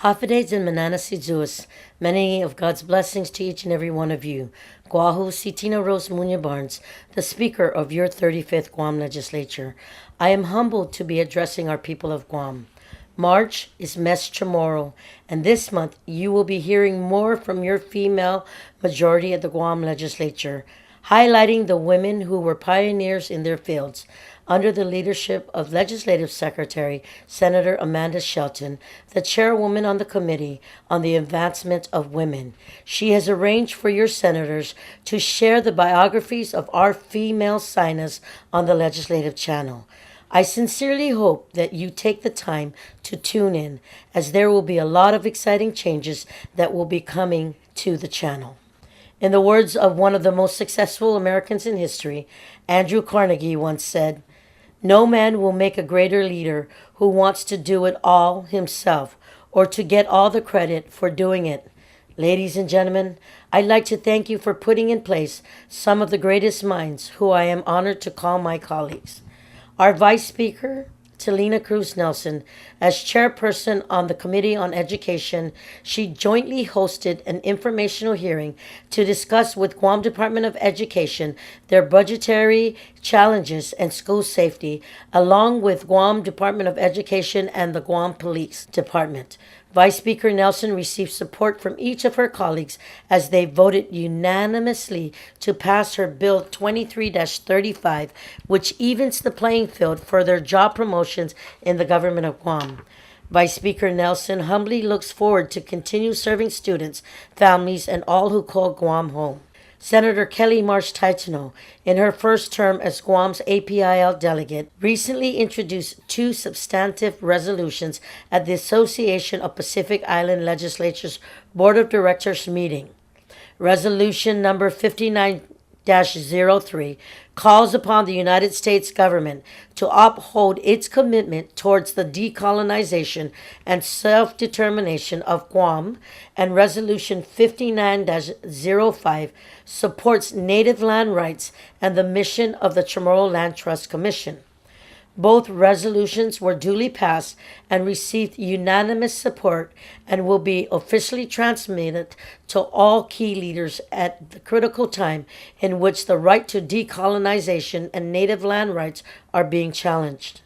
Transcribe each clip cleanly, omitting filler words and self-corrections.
Hafides and Mananasizuas, many of God's blessings to each and every one of you. Guahu Sitina Rose Munya Barnes, the Speaker of your 35th Guam Legislature. I am humbled to be addressing our people of Guam. March is Mes Chamorro, and this month you will be hearing more from your female majority at the Guam Legislature, highlighting the women who were pioneers in their fields. Under the leadership of Legislative Secretary Senator Amanda Shelton, the chairwoman on the Committee on the Advancement of Women. She has arranged for your senators to share the biographies of our female signers on the legislative channel. I sincerely hope that you take the time to tune in, as there will be a lot of exciting changes that will be coming to the channel. In the words of one of the most successful Americans in history, Andrew Carnegie once said, "No man will make a greater leader who wants to do it all himself or to get all the credit for doing it." Ladies and gentlemen, I'd like to thank you for putting in place some of the greatest minds who I am honored to call my colleagues. Our Vice Speaker, Talina Cruz Nelson, as chairperson on the Committee on Education, she jointly hosted an informational hearing to discuss with Guam Department of Education their budgetary challenges and school safety, along with Guam Department of Education and the Guam Police Department. Vice Speaker Nelson received support from each of her colleagues as they voted unanimously to pass her Bill 23-35, which evens the playing field for their job promotions in the government of Guam. Vice Speaker Nelson humbly looks forward to continue serving students, families, and all who call Guam home. Senator Kelly Marsh Taitano, in her first term as Guam's APIL delegate, recently introduced two substantive resolutions at the Association of Pacific Island Legislatures Board of Directors meeting. Resolution number 59-03 calls upon the United States government to uphold its commitment towards the decolonization and self-determination of Guam, and Resolution 59-05 supports native land rights and the mission of the Chamorro Land Trust Commission. Both resolutions were duly passed and received unanimous support and will be officially transmitted to all key leaders at the critical time in which the right to decolonization and native land rights are being challenged.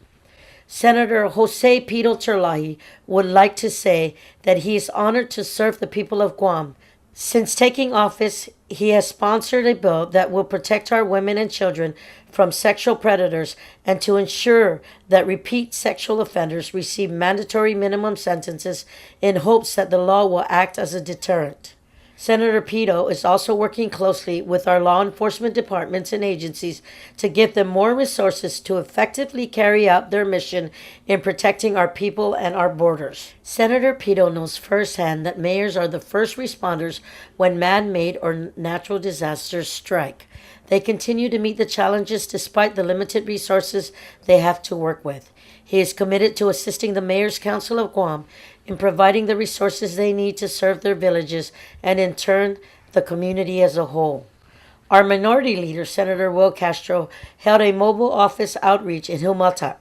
Senator Jose Pito Terlahi would like to say that he is honored to serve the people of Guam. Since taking office, he has sponsored a bill that will protect our women and children from sexual predators and to ensure that repeat sexual offenders receive mandatory minimum sentences in hopes that the law will act as a deterrent. Senator Pito is also working closely with our law enforcement departments and agencies to give them more resources to effectively carry out their mission in protecting our people and our borders. Senator Pito knows firsthand that mayors are the first responders when man-made or natural disasters strike. They continue to meet the challenges despite the limited resources they have to work with. He is committed to assisting the Mayor's Council of Guam in providing the resources they need to serve their villages and, in turn, the community as a whole. Our minority leader, Senator Will Castro, held a mobile office outreach in Hilmatak.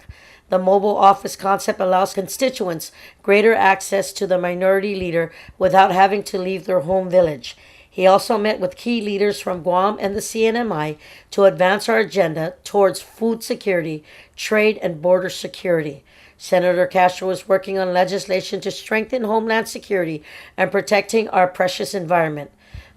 The mobile office concept allows constituents greater access to the minority leader without having to leave their home village. He also met with key leaders from Guam and the CNMI to advance our agenda towards food security, trade, and border security. Senator Castro is working on legislation to strengthen homeland security and protecting our precious environment.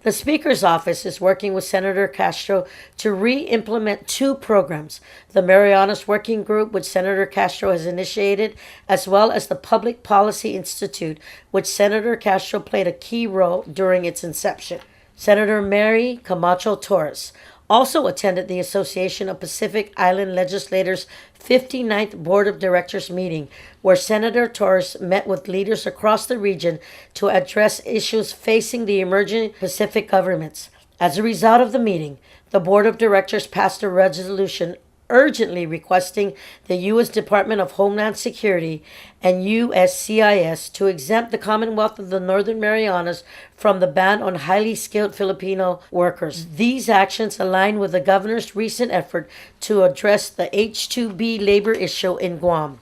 The Speaker's office is working with Senator Castro to re-implement two programs: the Marianas Working Group, which Senator Castro has initiated, as well as the Public Policy Institute, which Senator Castro played a key role during its inception. Senator Mary Camacho Torres also attended the Association of Pacific Island Legislators' 59th Board of Directors meeting, where Senator Torres met with leaders across the region to address issues facing the emerging Pacific governments. As a result of the meeting, the Board of Directors passed a resolution urgently requesting the U.S. Department of Homeland Security and USCIS to exempt the Commonwealth of the Northern Marianas from the ban on highly skilled Filipino workers. These actions align with the governor's recent effort to address the H-2B labor issue in Guam.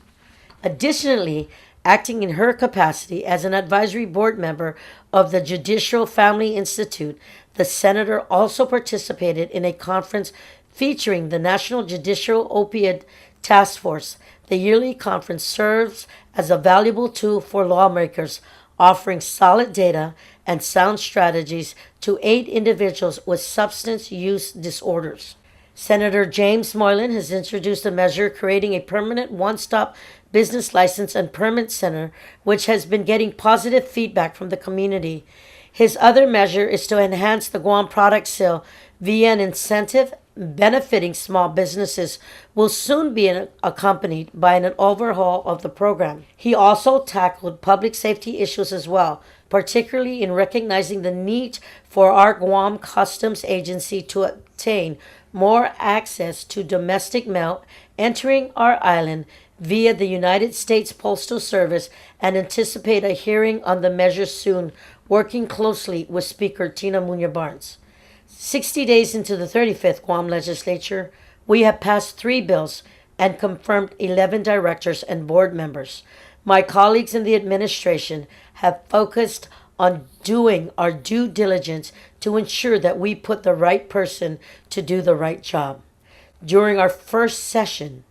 Additionally, Acting in her capacity as an advisory board member of the Judicial Family Institute, the senator also participated in a conference featuring the National Judicial Opioid Task Force. The yearly conference serves as a valuable tool for lawmakers, offering solid data and sound strategies to aid individuals with substance use disorders. Senator James Moylan has introduced a measure creating a permanent one-stop business license and permit center, which has been getting positive feedback from the community. His other measure is to enhance the Guam product sale via an incentive benefiting small businesses will soon be accompanied by an overhaul of the program. He also tackled public safety issues as well, particularly in recognizing the need for our Guam Customs Agency to obtain more access to domestic mail entering our island via the United States Postal Service and anticipate a hearing on the measure soon, working closely with Speaker Tina Munya Barnes. 60 days into the 35th Guam Legislature, we have passed 3 bills and confirmed 11 directors and board members. My colleagues in the administration have focused on doing our due diligence to ensure that we put the right person to do the right job. During our first session,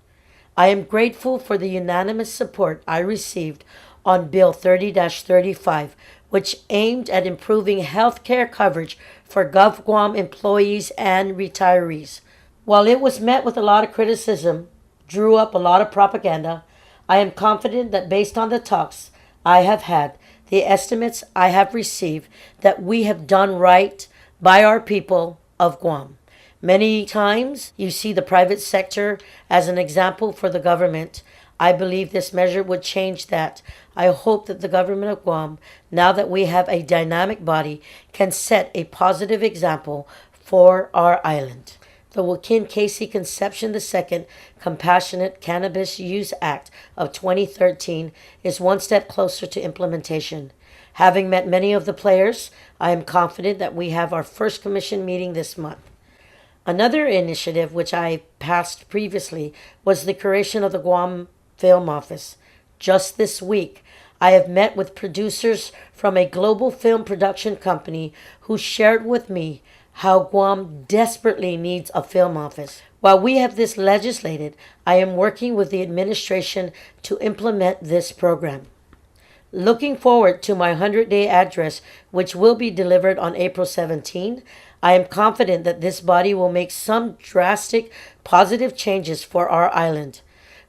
I am grateful for the unanimous support I received on Bill 30-35, which aimed at improving health care coverage for GovGuam employees and retirees. While it was met with a lot of criticism, drew up a lot of propaganda, I am confident that based on the talks I have had, the estimates I have received, that we have done right by our people of Guam. Many times you see the private sector as an example for the government. I believe this measure would change that. I hope that the government of Guam, now that we have a dynamic body, can set a positive example for our island. The Joaquin Casey Conception II Compassionate Cannabis Use Act of 2013 is one step closer to implementation. Having met many of the players, I am confident that we have our first commission meeting this month. Another initiative which I passed previously was the creation of the Guam Film Office. Just this week, I have met with producers from a global film production company who shared with me how Guam desperately needs a film office. While we have this legislated, I am working with the administration to implement this program. Looking forward to my 100-day address, which will be delivered on April 17, I am confident that this body will make some drastic positive changes for our island.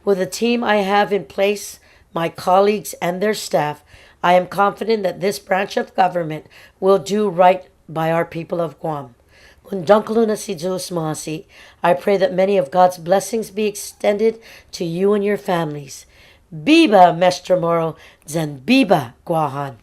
With the team I have in place, my colleagues and their staff, I am confident that this branch of government will do right by our people of Guam. Undunkaluna si Zeus Mahasi, I pray that many of God's blessings be extended to you and your families. Biba Mestre Moro, Zan Biba Guahan.